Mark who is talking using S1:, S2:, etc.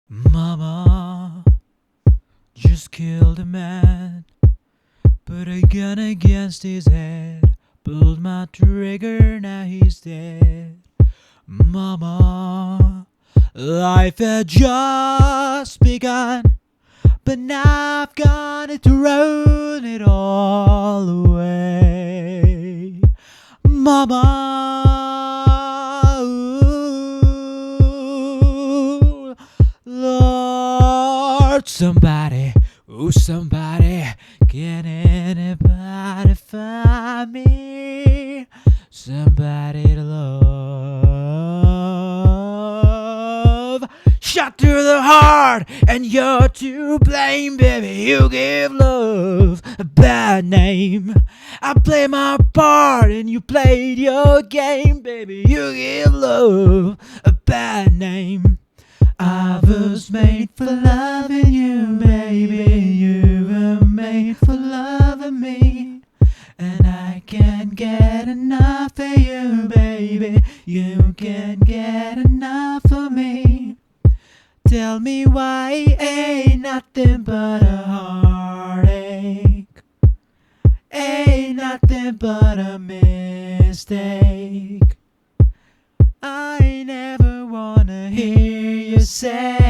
S1: Mama just killed a man, put a gun against his head, pulled my trigger, now he's dead. Mama, life had just begun, but now I've got it thrown it all away. Mama, ooh, Lord, somebody, can anybody find me somebody to love? Shot through the heart, and you're to blame, baby. You give love a bad name. I play my part, and you played your game, baby. You give love a bad name. I was made for loving you, baby. You were made for loving me. And I can't get enough of you, baby. You can't get enough of me. Tell me why ain't nothing but a heartache. Ain't nothing but a mistake. I never wanna hear you say